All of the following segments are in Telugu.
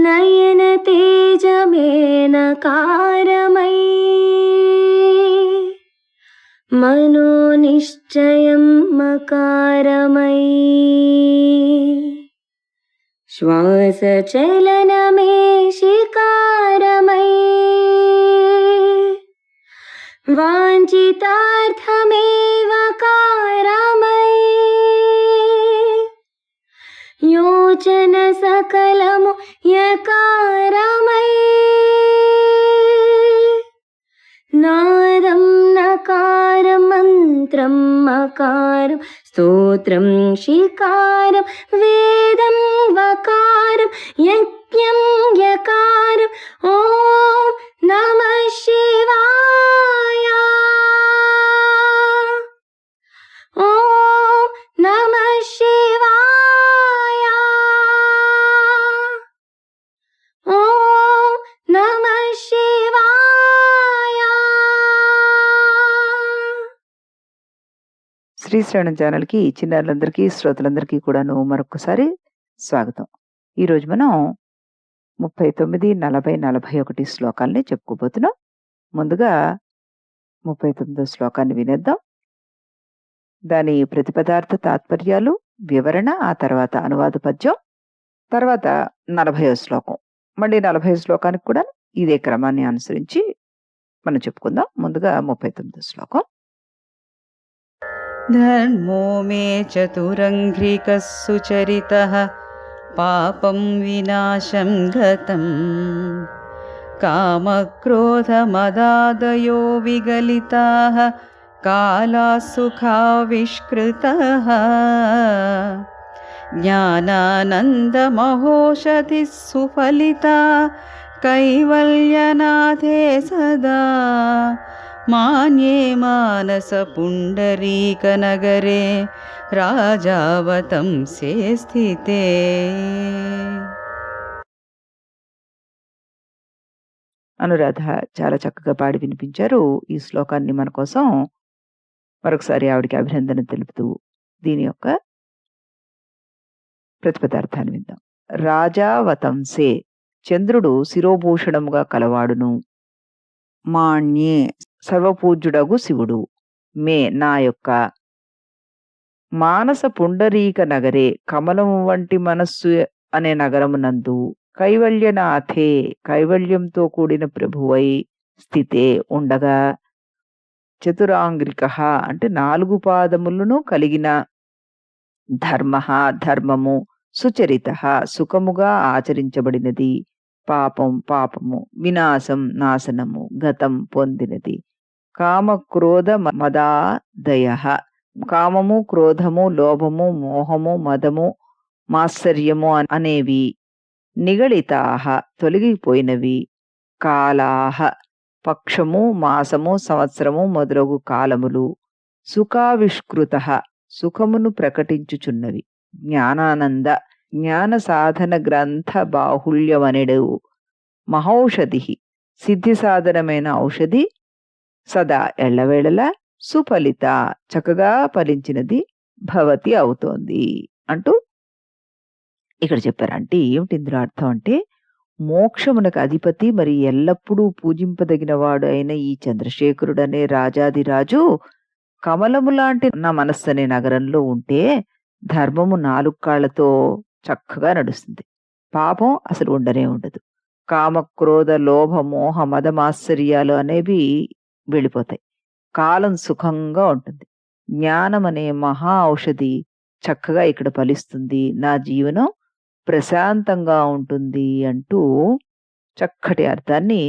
నయన తేజమేన కారమై మనోనిశ్చయం మకారమై శ్వాసచలనమే శికారమై వాంఛితార్థమేవ కారమై యోచన సకలము యకారమై నాదం నకారం మంత్రం మకారం స్తోత్రం శికారం వేదం వకారం యజ్ఞం యకారం ఓం నమః శివాయ ఓం నమః శివాయ ఓం నమః శివాయ. శ్రీశ్రవణం ఛానల్కి చిన్నారులందరికీ శ్రోతలందరికీ కూడాను మరొకసారి స్వాగతం. ఈరోజు మనం 39, 40, 41 శ్లోకాల్ని చెప్పుకోబోతున్నాం. ముందుగా 39వ శ్లోకాన్ని వినేద్దాం. దాని ప్రతిపదార్థ తాత్పర్యాలు, వివరణ, ఆ తర్వాత అనువాద పద్యం, తర్వాత 40వ శ్లోకం. మళ్ళీ 40వ శ్లోకానికి కూడా ఇదే క్రమాన్ని అనుసరించి మనం చెప్పుకుందాం. ముందుగా 39వ శ్లోకం. ధర్మో మే చతురంఘ్రికः సుచరితః పాపం వినాశం గతం కామక్రోధమదాదయో విగలితాః కాలాః సుఖావిష్కృతః జ్ఞానానందమహోషధిः సుఫలితా కైవల్యనాథే సదా మాన్యే మానస పుండరీకనగరే రాజావతంసే స్థితే. అనురాధ చాలా చక్కగా పాడి వినిపించారు. ఈ శ్లోకాన్ని మన కోసం మరొకసారి ఆవిడికి అభినందన తెలుపుతూ దీని యొక్క ప్రతిపదార్థాన్ని విందాం. రాజావతంసే, చంద్రుడు శిరోభూషణముగా కలవాడును. మాణ్యే, సర్వపూజ్యుడగు శివుడు. మే, నా యొక్క. మానస పుండరీక నగరే, కమలము వంటి మనస్సు అనే నగరమునందు. కైవల్యనాథే, కైవల్యంతో కూడిన ప్రభువై. స్థితే, ఉండగా. చతురాంగ్రిక అంటే 4 పాదములను కలిగిన. ధర్మ, ధర్మము. సుచరిత, సుఖముగా ఆచరించబడినది. పాపం, పాపము. వినాశం, నాశనము. గతం, పొందినది. కామక్రోధ మదాదయ, కామము, క్రోధము, లోభము, మోహము, మదము, మాత్సర్యము అనేవి. నిగళితాహ, తొలగిపోయినవి. కాలాహ, పక్షము, మాసము, సంవత్సరము మొదలగు కాలములు. సుఖావిష్కృత, సుఖమును ప్రకటించుచున్నవి. జ్ఞానానంద, జ్ఞాన సాధన గ్రంథ బాహుళ్యమనెడు. మహౌషధి, సిద్ధి సాధనమైన ఔషధి. సదా, ఎల్లవేళలా. సుఫలిత, చక్కగా ఫలించినది. భవతి, అవుతోంది అంటూ ఇక్కడ చెప్పారు. అంటే ఏమిటి ఇందులో అర్థం అంటే, మోక్షమునకు అధిపతి మరి ఎల్లప్పుడూ పూజింపదగిన వాడు అయిన ఈ చంద్రశేఖరుడనే రాజాదిరాజు కమలము లాంటి నా మనస్సు అనే నగరంలో ఉంటే ధర్మము 4 కాళ్లతో చక్కగా నడుస్తుంది. పాపం అసలు ఉండనే ఉండదు. కామక్రోధ లోభ మోహ మదమాశ్చర్యాలు అనేవి వెళ్ళిపోతాయి. కాలం సుఖంగా ఉంటుంది. జ్ఞానం అనే మహా ఔషధి చక్కగా ఇక్కడ ఫలిస్తుంది. నా జీవనం ప్రశాంతంగా ఉంటుంది అంటూ చక్కటి అర్థాన్ని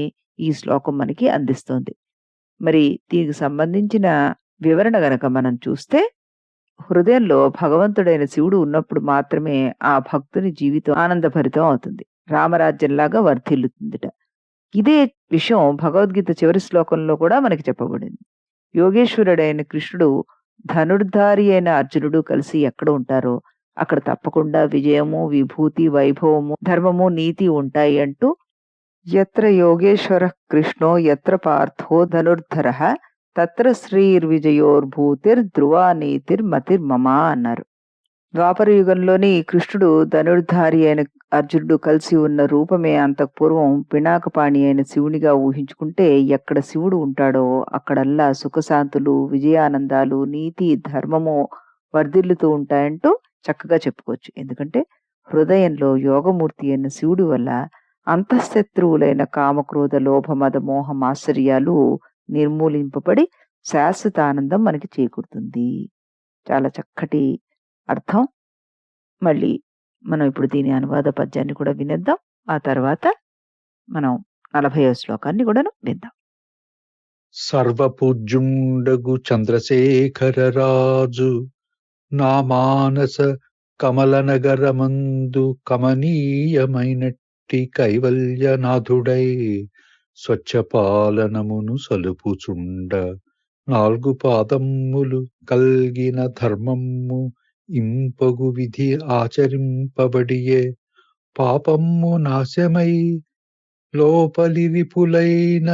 ఈ శ్లోకం మనకి అందిస్తోంది. మరి దీనికి సంబంధించిన వివరణ గనక మనం చూస్తే, హృదయంలో భగవంతుడైన శివుడు ఉన్నప్పుడు మాత్రమే ఆ భక్తుని జీవితం ఆనందభరితం అవుతుంది. రామరాజ్యంలాగా వర్ధిల్లుతుందిట. ఇదే విషయం భగవద్గీత చివరి శ్లోకంలో కూడా మనకి చెప్పబడింది. యోగేశ్వరుడైన కృష్ణుడు ధనుర్ధారి అయిన అర్జునుడు కలిసి ఎక్కడ ఉంటారో అక్కడ తప్పకుండా విజయము, విభూతి, వైభవము, ధర్మము, నీతి ఉంటాయి అంటూ యత్ర యోగేశ్వర కృష్ణో యత్ర పార్థో ధనుర్ధరః తత్ర శ్రీర్విజయోర్భూతిర్ ధ్రువా నీతిర్మతిర్మమ అన్నారు. ద్వాపర యుగంలోని కృష్ణుడు ధనుర్ధారి అయిన అర్జునుడు కలిసి ఉన్న రూపమే అంతకు పూర్వం పినాకపాణి అయిన శివునిగా ఊహించుకుంటే ఎక్కడ శివుడు ఉంటాడో అక్కడల్లా సుఖశాంతులు, విజయానందాలు, నీతి, ధర్మము వర్ధిల్లుతూ ఉంటాయంటూ చక్కగా చెప్పుకోవచ్చు. ఎందుకంటే హృదయంలో యోగమూర్తి అయిన శివుడి వల్ల అంతఃశత్రువులైన కామక్రోధ లోభ మద మోహం ఆశ్చర్యాలు నిర్మూలింపబడి శాశ్వత ఆనందం మనకి చేకూరుతుంది. చాలా చక్కటి అర్థం. మళ్ళీ మనం ఇప్పుడు దీని అనువాద పద్యాన్ని కూడా వినేద్దాం. ఆ తర్వాత మనం 40వ శ్లోకాన్ని కూడాను విందాం. సర్వపూజ్యుండగు చంద్రశేఖర రాజు నా మానస కమలనగరమందు కమనీయమైనట్టి కైవల్యనాథుడై స్వచ్ఛపాలనమును సలుపుచుండ 4 పాదమ్ములు కల్గిన ధర్మమ్ము ఇంపగు విధి ఆచరింపబడియే పాపమ్ము నాశమై లోపలిరిపులైన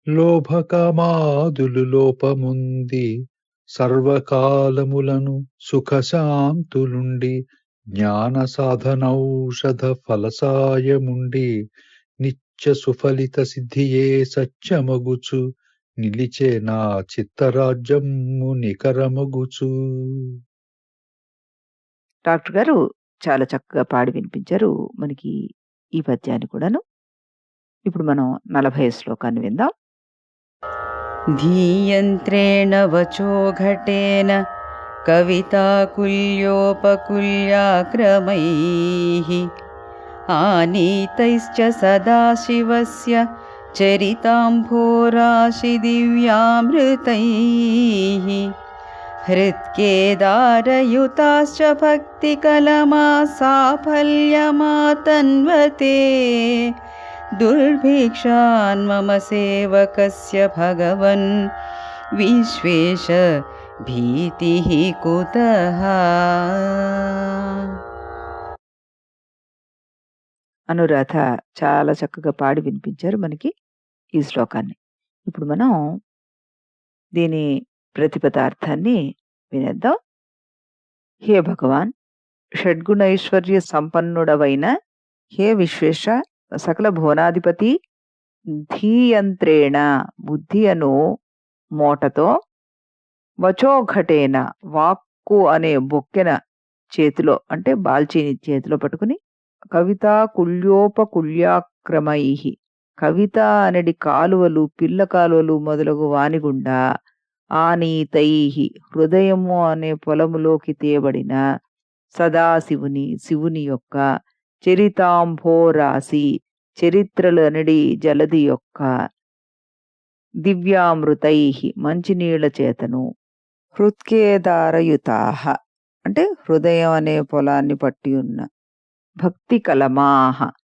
లోభకమాదులు లోపముంది సర్వకాలములను సుఖశాంతులుండి జ్ఞాన సాధనౌషధ ఫలసాయముండి నిత్య సుఫలిత సిద్ధియే సత్యమగుచు నిలిచే నా చిత్తరాజ్యము నికరమగుచు. డాక్టర్ గారు చాలా చక్కగా పాడి వినిపించారు మనకి ఈ పద్యాన్ని కూడాను. ఇప్పుడు మనం 40వ శ్లోకాన్ని విందాం. ధీయంత్రేణ వచో ఘటేన కవితాకుల్యోపకుల్యాక్రమైః ఆనీతైశ్చ సదాశివస్య చరితాంభోరాశి దివ్యామృతైః హృత్కేదారయుతాశ్చ భక్తికలమా సాఫల్యమాతన్వతే దుర్భిక్షాన్ మమ సేవకస్య భగవన్ విశ్వేశ భీతిః కుతః. అనురాధ చాలా చక్కగా పాడి వినిపించారు మనకి ఈ శ్లోకాన్ని. ఇప్పుడు మనం దీని ప్రతిపదార్థాన్ని వినేద్దాం. హే భగవాన్, షడ్గుణైశ్వర్య సంపన్నుడవైన హే విశ్వేశ, సకల భువనాధిపతి, ధీయంత్రేణ బుద్ధి అను మోటతో, వచోఘటేన వాక్కు అనే బొక్కెన చేతిలో అంటే బాల్చీని చేతిలో పట్టుకుని, కవితా కుల్యోపకుల్యాక్రమై కవిత అనడి కాలువలు పిల్ల కాలువలు మొదలగు వానిగుండా ఆనీతై హృదయము అనే పొలములోకి తేబడిన సదాశివుని శివుని యొక్క చరితాంభోరాశి చరిత్రలు అనడి జలది యొక్క దివ్యామృతై మంచినీళ్ల చేతను హృత్కేదారయుతాహ అంటే హృదయం అనే పొలాన్ని పట్టి ఉన్న భక్తి కలమాహ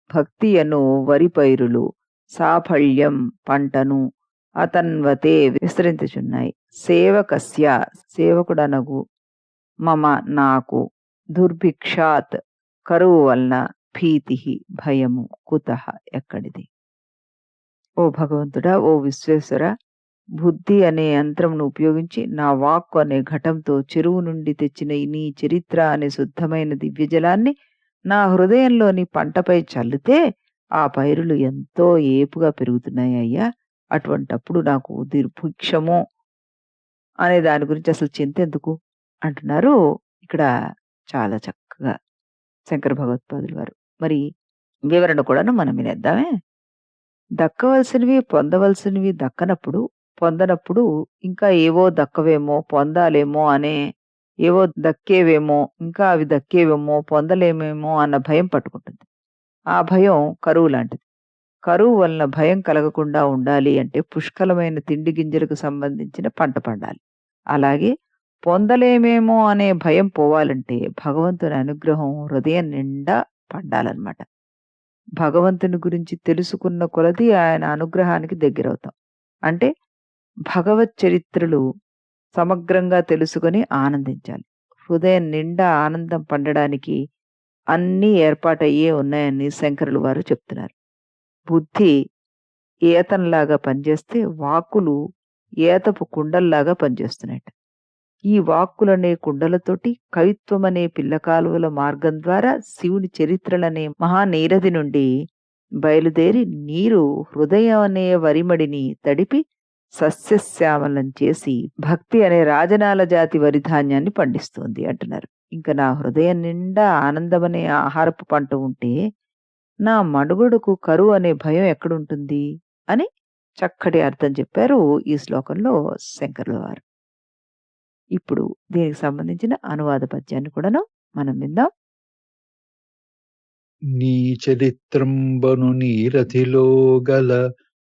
భక్తి అను వరి పైరులు సాఫల్యం పంటను అతన్వతే విస్తరించుచున్నాయి. సేవకస్య సేవకుడనగు మమ నాకు దుర్భిక్షాత్ కరువు వలన భీతి భయము కుతః ఎక్కడిది. ఓ భగవంతుడా, ఓ విశ్వేశ్వర, బుద్ధి అనే యంత్రంను ఉపయోగించి నా వాక్కు అనే ఘటంతో చెరువు నుండి తెచ్చిన నీ చరిత్ర అనే శుద్ధమైన దివ్యజలాన్ని నా హృదయంలోని పంటపై చల్లితే ఆ పైరులు ఎంతో ఏపుగా పెరుగుతున్నాయి అయ్యా. అటువంటప్పుడు నాకు దుర్భిక్షము అనే దాని గురించి అసలు చింత ఎందుకు అంటున్నారు ఇక్కడ చాలా చక్కగా శంకర భగవత్పాదులు వారు. మరి వివరణ కూడాను మనం వినేద్దామే. దక్కవలసినవి పొందవలసినవి పొందనప్పుడు ఇంకా ఏవో దక్కవేమో పొందాలేమో అనే ఏవో దక్కేవేమో ఇంకా అవి దక్కేవేమో పొందలేమేమో అన్న భయం పట్టుకుంటుంది. ఆ భయం కరువు లాంటిది. కరువు వలన భయం కలగకుండా ఉండాలి అంటే పుష్కలమైన తిండి గింజలకు సంబంధించిన పంట పండాలి. అలాగే పొందలేమేమో అనే భయం పోవాలంటే భగవంతుని అనుగ్రహం హృదయం నిండా పండాలన్నమాట. భగవంతుని గురించి తెలుసుకున్న కొలది ఆయన అనుగ్రహానికి దగ్గరవుతాం. అంటే భగవత్ చరిత్రలు సమగ్రంగా తెలుసుకొని ఆనందించాలి. హృదయం నిండా ఆనందం పండడానికి అన్నీ ఏర్పాటయ్యే ఉన్నాయని శంకరులు వారు చెప్తున్నారు. బుద్ధి ఏతంలాగా పనిచేస్తే వాక్కులు ఏతపు కుండల్లాగా పనిచేస్తున్నాయట. ఈ వాక్కులనే కుండలతోటి కవిత్వమనే పిల్లకాలువల మార్గం ద్వారా శివుని చరిత్రలనే మహానీరది నుండి బయలుదేరి నీరు హృదయం అనే వరిమడిని తడిపి సస్యశ్యామలం చేసి భక్తి అనే రాజనాల జాతి వరిధాన్యాన్ని పండిస్తుంది అంటున్నారు. ఇంకా నా హృదయం నిండా ఆనందమనే ఆహారపు పంట ఉంటే నా మనుగడకు కరువు అనే భయం ఎక్కడుంటుంది అని చక్కటి అర్థం చెప్పారు ఈ శ్లోకంలో శంకరుల వారు. ఇప్పుడు దీనికి సంబంధించిన అనువాద పద్యాన్ని కూడాను మనం విందాం. నీ చరిత్రంబను నీరథిలో గల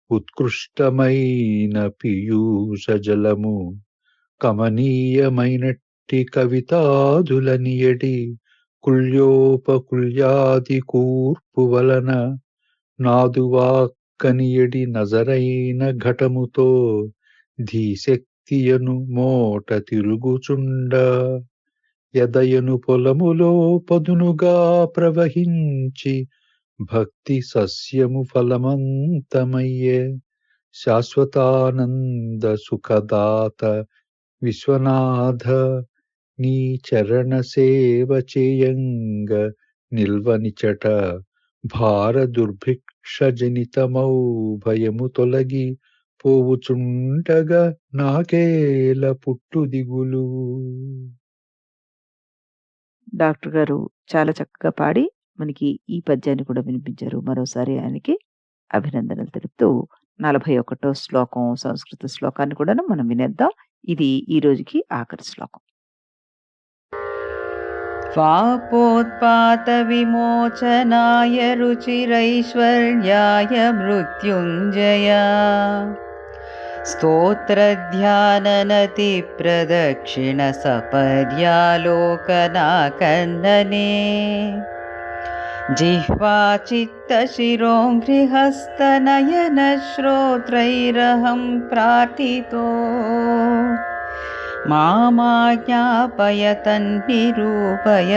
ఉత్కృష్టమైన పీయూష జలము కమనీయమైనట్టి కవితాదులనియడి కుల్యోపకుల్యాది కూర్పు వలన నాదువాక్కనియడి నజరైన ఘటముతో ధీశక్తియను మోట తిరుగుచుండ యదయను పొలములో పదునుగా ప్రవహించి భక్తి సస్యము ఫలమంతమయ్యే శాశ్వతానంద సుఖదాత విశ్వనాథ నీ చరణ సేవ చేయంగ నిల్వనిచట భార దుర్భిక్ష జనితమౌ భయము తొలగి పోవుచుండగా నాకేల పుట్టు దిగులు. డాక్టర్ గారు చాలా చక్కగా పాడి మనకి ఈ పద్యాన్ని కూడా వినిపించారు. మరోసారి ఆయనకి అభినందనలు తెలుపుతూ 41వ శ్లోకం సంస్కృత శ్లోకాన్ని కూడా మనం వినేద్దాం. ఇది ఈ రోజుకి ఆఖరి శ్లోకం. పాపోత్పాత విమోచనాయ రుచిరైశ్వర్యాయ మృత్యుంజయ స్తోత్రధ్యాననతి ప్రదక్షిణ సపర్యాలోకనాకర్ణనే జిహ్వా చిత్తశిరోంఘ్రిహస్తనయన శ్రోత్రైరహం ప్రార్థితో మామాజ్ఞాపయ తన్నిరూపయ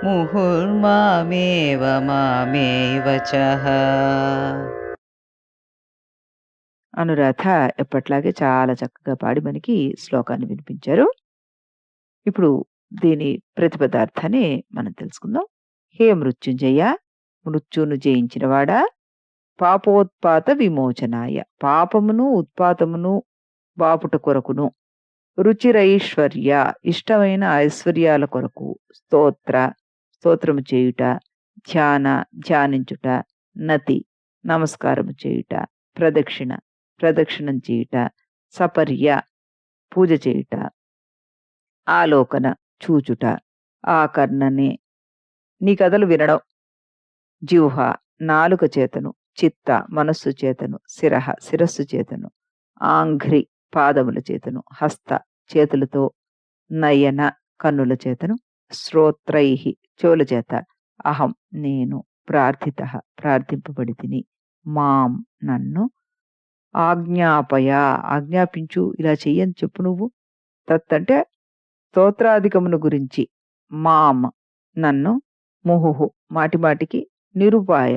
ముహుర్మామేవ మామేవ చః. అనురాధ ఎప్పట్లాగే చాలా చక్కగా పాడి మనకి శ్లోకాన్ని వినిపించారు. ఇప్పుడు దీని ప్రతిపదార్థాన్ని మనం తెలుసుకుందాం. హే మృత్యుంజయ, మృత్యును జయించినవాడా, పాపోత్పాత విమోచనాయ, పాపమును ఉత్పాతమును బాపుట కొరకును, రుచిరైశ్వర్య, ఇష్టమైన ఐశ్వర్యాల కొరకు, స్తోత్రము చేయుట, ధ్యానించుట, నతి నమస్కారము చేయుట, ప్రదక్షిణం చేయుట, సపర్య పూజ చేయుట, ఆలోకన చూచుట, ఆకర్ణనే నీ కథలు వినడం, జిహ్వ నాలుక చేతను, చిత్త మనస్సు చేతను, శిరస్సు చేతను, ఆంఘ్రి పాదముల చేతను, హస్త చేతులతో, నయన కన్నుల చేతను, శ్రోత్రై చెవుల చేత, అహం నేను, ప్రార్థింపబడి తిని, మాం నన్ను, ఆజ్ఞాపయ ఆజ్ఞాపించు, ఇలా చెయ్యని చెప్పు నువ్వు, తత్ అంటే స్తోత్రాధికమును గురించి, మాం నన్ను, ముహుహు మాటిమాటికి, నిరుపాయ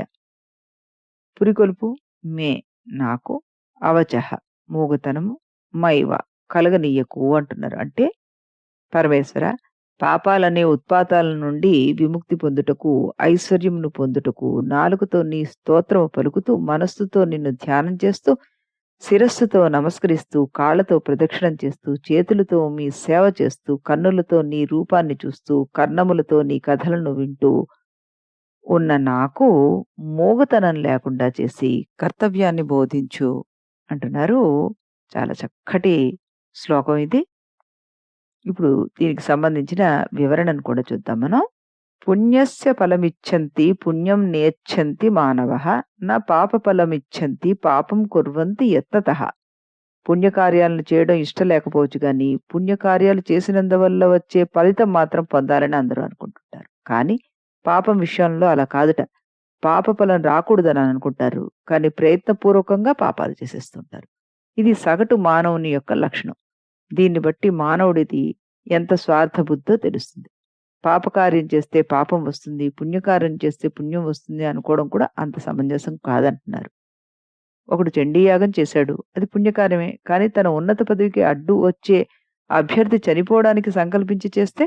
పురికొల్పు, మే నాకు, అవచహ మూగతనము, మైవ కలగనీయకు అంటున్నారు. అంటే పరమేశ్వర, పాపాలనే ఉత్పాతాల నుండి విముక్తి పొందుటకు, ఐశ్వర్యమును పొందుటకు, నాలుకతో నీ స్తోత్రము పలుకుతూ, మనస్సుతో నిన్ను ధ్యానం చేస్తూ, శిరస్సుతో నమస్కరిస్తూ, కాళ్లతో ప్రదక్షిణం చేస్తూ, చేతులతో మీ సేవ చేస్తూ, కన్నులతో నీ రూపాన్ని చూస్తూ, కర్ణములతో నీ కథలను వింటూ ఉన్న నాకు మూగతనం లేకుండా చేసి కర్తవ్యాన్ని బోధించు అంటున్నారు. చాలా చక్కటి శ్లోకం ఇది. ఇప్పుడు దీనికి సంబంధించిన వివరణను కూడా చూద్దాం మనం. పుణ్యస్య ఫలమిచ్చంతి పుణ్యం నేచ్చంతి మానవః న పాప ఫలమిచ్చంతి పాపం కుర్వంతి యత్నతః. పుణ్యకార్యాలను చేయడం ఇష్టం లేకపోవచ్చు కానీ పుణ్యకార్యాలు చేసినందువల్ల వచ్చే ఫలితం మాత్రం పొందాలని అందరూ అనుకుంటుంటారు. కానీ పాపం విషయంలో అలా కాదుట. పాప ఫలం రాకూడదని అనుకుంటారు, కానీ ప్రయత్నపూర్వకంగా పాపాలు చేసేస్తుంటారు. ఇది సగటు మానవుని యొక్క లక్షణం. దీన్ని బట్టి మానవుడిది ఎంత స్వార్థబుద్ధో తెలుస్తుంది. పాపకార్యం చేస్తే పాపం వస్తుంది, పుణ్యకార్యం చేస్తే పుణ్యం వస్తుంది అనుకోవడం కూడా అంత సమంజసం కాదంటున్నారు. ఒకడు చండీయాగం చేశాడు, అది పుణ్యకార్యమే, కానీ తన ఉన్నత పదవికి అడ్డు వచ్చే అభ్యర్థి చనిపోవడానికి సంకల్పించి చేస్తే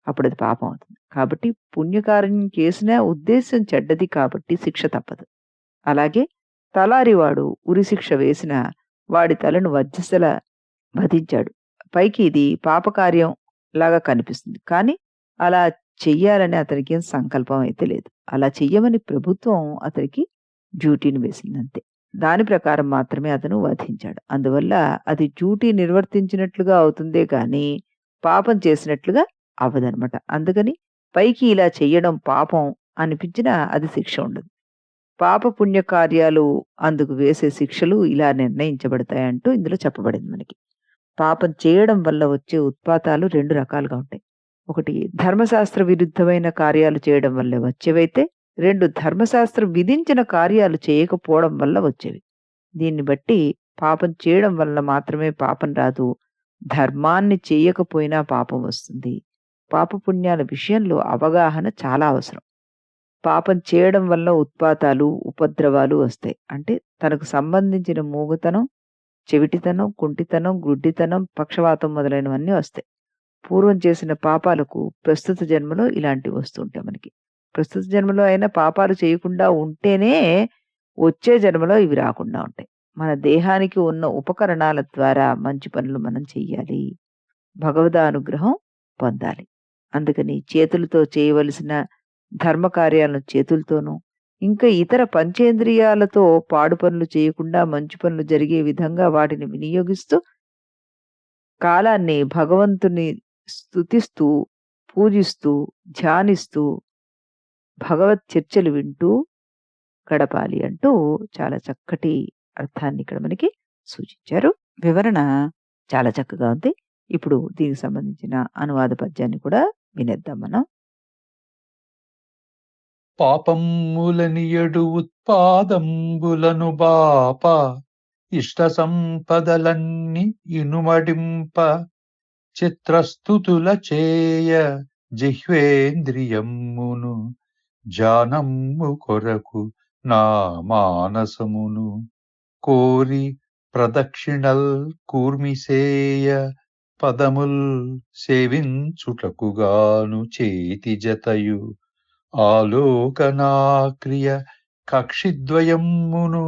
అప్పుడది పాపం అవుతుంది. కాబట్టి పుణ్యకార్యం చేసినా ఉద్దేశ్యం చెడ్డది కాబట్టి శిక్ష తప్పదు. అలాగే తలారివాడు ఉరిశిక్ష వేసినా వాడి తలను వజ్రసల వధించాడు. పైకి ఇది పాపకార్యం లాగా కనిపిస్తుంది. కానీ అలా చెయ్యాలని అతనికేం సంకల్పం అయితే లేదు. అలా చెయ్యమని ప్రభుత్వం అతనికి డ్యూటీని వేసిందంతే. దాని ప్రకారం మాత్రమే అతను వధించాడు. అందువల్ల అది డ్యూటీ నిర్వర్తించినట్లుగా అవుతుందే గానీ పాపం చేసినట్లుగా అవ్వదనమాట. అందుకని పైకి ఇలా చెయ్యడం పాపం అనిపించినా అది శిక్ష ఉండదు. పాప పుణ్య కార్యాలు అందుకు వేసే శిక్షలు ఇలా నిర్ణయించబడతాయంటూ ఇందులో చెప్పబడింది మనకి. పాపం చేయడం వల్ల వచ్చే ఉత్పాతాలు 2 రకాలుగా ఉంటాయి. ఒకటి ధర్మశాస్త్ర విరుద్ధమైన కార్యాలు చేయడం వల్ల వచ్చేవైతే, 2 ధర్మశాస్త్రం విధించిన కార్యాలు చేయకపోవడం వల్ల వచ్చేవి. దీన్ని బట్టి పాపం చేయడం వల్ల మాత్రమే పాపం రాదు. ధర్మాన్ని చేయకపోయినా పాపం వస్తుంది. పాపపుణ్యాల విషయంలో అవగాహన చాలా అవసరం. పాపం చేయడం వల్ల ఉత్పాతాలు, ఉపద్రవాలు వస్తాయి. అంటే తనకు సంబంధించిన మూగతనం, చెవిటితనం, కుంటితనం, గ్రుడ్డితనం, పక్షవాతం మొదలైనవన్నీ వస్తాయి. పూర్వం చేసిన పాపాలకు ప్రస్తుత జన్మలో ఇలాంటివి వస్తుంటాయి మనకి. ప్రస్తుత జన్మలో అయినా పాపాలు చేయకుండా ఉంటేనే వచ్చే జన్మలో ఇవి రాకుండా ఉంటాయి. మన దేహానికి ఉన్న ఉపకరణాల ద్వారా మంచి పనులు మనం చెయ్యాలి. భగవదానుగ్రహం పొందాలి. అందుకని చేతులతో చేయవలసిన ధర్మ కార్యాలను చేతులతోనూ, ఇంకా ఇతర పంచేంద్రియాలతో పాడు పనులు చేయకుండా మంచి పనులు జరిగే విధంగా వాటిని వినియోగిస్తూ కాలాన్ని భగవంతుని స్తుతిస్తూ, పూజిస్తూ, ధ్యానిస్తూ, భగవత్ చర్చలు వింటూ గడపాలి అంటూ చాలా చక్కటి అర్థాన్ని ఇక్కడ మనకి సూచించారు. వివరణ చాలా చక్కగా ఉంది. ఇప్పుడు దీనికి సంబంధించిన అనువాద పద్యాన్ని కూడా వినేద్దాం మనం. పాపమ్ములనియడు ఉత్పాదంబులను బాప ఇష్ట సంపదలన్నీ ఇనుమడింప చిత్రస్థుతుల చేయ జిహ్వేంద్రియమ్మును జానమ్ము కొరకు నా మానసమును కోరి ప్రదక్షిణల్ కూర్మిసేయ పదముల్ సేవించుటకుగాను చేతి జతయు ఆలోకనాక్రియ కక్షిద్వయమ్మును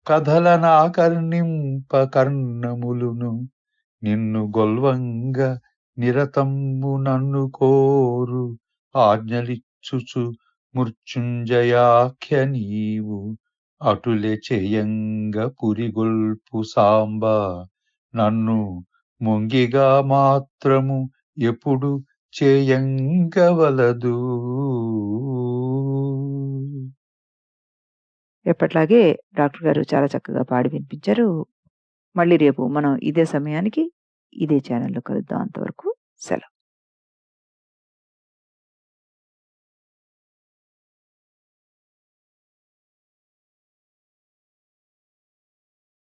కథలనాకర్ణింప కర్ణములును నిన్ను గొల్వంగ నిరతమ్ము నన్ను కోరు ఆజ్ఞలిచ్చుచు మృత్యుంజయాఖ్య నీవు అటులే చేయంగ పురిగొల్పు సాంబ నన్ను మొంగిగా మాత్రము ఎప్పుడు చేయంగవలదు. ఎప్పట్లాగే డాక్టర్ గారు చాలా చక్కగా పాడి వినిపించారు. మళ్ళీ రేపు మనం ఇదే సమయానికి ఇదే ఛానల్‌లో కలుద్దాం. అంతవరకు సెలవు.